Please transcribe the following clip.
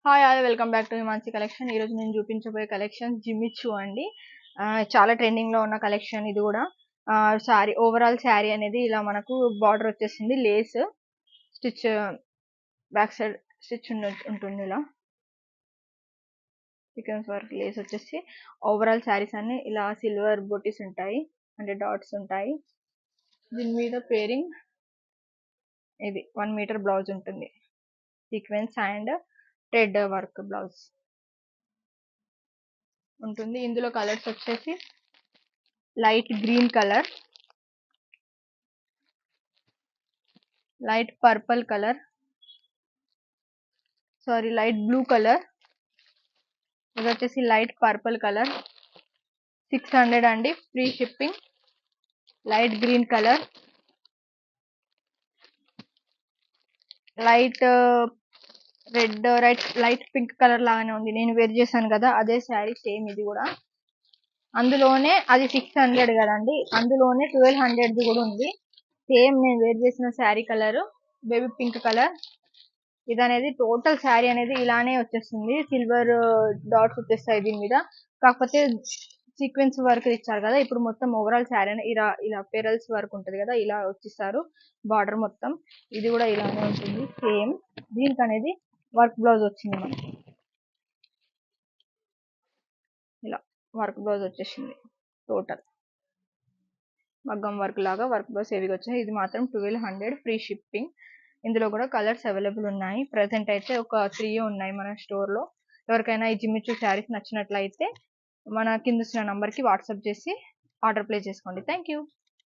Hi all welcome back to Himanshi collection. ఈరోజు నేను చూపించబోయే కలెక్షన్ జిమ్మిచూ అండి. చాలా ట్రెండింగ్లో ఉన్న కలెక్షన్ ఇది కూడా. శారీ ఓవరాల్ శారీ అనేది ఇలా మనకు బార్డర్ వచ్చేసింది, lace stitch back side stitch ఉంటుంది. ఇలా సీక్వెన్స్ వర్క్ లేస్ వచ్చేసి ఓవరాల్ శారీస్ అన్ని ఇలా సిల్వర్ బొటీస్ ఉంటాయి, అంటే డాట్స్ ఉంటాయి. దీని మీద పేరింగ్ ఇది 1 మీటర్ బ్లౌజ్ ఉంటుంది, sequence and thread work blouse ఉంటుంది. ఇందులో కలర్స్ వచ్చేసి light green colour, light purple colour, light blue colour, ఇది వచ్చేసి లైట్ పర్పుల్ కలర్ 600 అండి, free shipping. Light green colour, light red, light pink colour లాగానే ఉంది. నేను వేర్ చేశాను కదా అదే శారీ, సేమ్ ఇది కూడా. అందులోనే అది 600 కదండి, అందులోనే 1200 కూడా ఉంది. సేమ్ నేను వేర్ చేసిన sari colour baby pink colour. ఇది అనేది టోటల్ శారీ అనేది ఇలానే వచ్చేస్తుంది, సిల్వర్ డాట్స్ వచ్చేస్తాయి దీని మీద. కాకపోతే సీక్వెన్స్ వర్క్ ఇచ్చారు కదా, ఇప్పుడు మొత్తం ఓవరాల్ శారీ ఇలా ఇలా పెరల్స్ వర్క్ ఉంటుంది కదా, ఇలా వచ్చిస్తారు బార్డర్ మొత్తం. ఇది కూడా ఇలానే ఉంటుంది సేమ్. దీనికి అనేది వర్క్ బ్లౌజ్ వచ్చింది మనకి, ఇలా వర్క్ బ్లౌజ్ వచ్చేసింది. టోటల్ మగ్గం వర్క్ లాగా వర్క్ బ్లౌజ్ హెవీగా వచ్చాయి. ఇది మాత్రం 1200 ఫ్రీ షిప్పింగ్. ఇందులో కూడా కలర్స్ అవైలబుల్ ఉన్నాయి. ప్రెసెంట్ అయితే ఒక 3 ఉన్నాయి మన స్టోర్లో. ఎవరికైనా ఈ జిమ్మిచూ శారీస్ నచ్చినట్లయితే మన కింద ఇచ్చిన నంబర్కి వాట్సాప్ చేసి ఆర్డర్ ప్లేస్ చేసుకోండి. Thank you.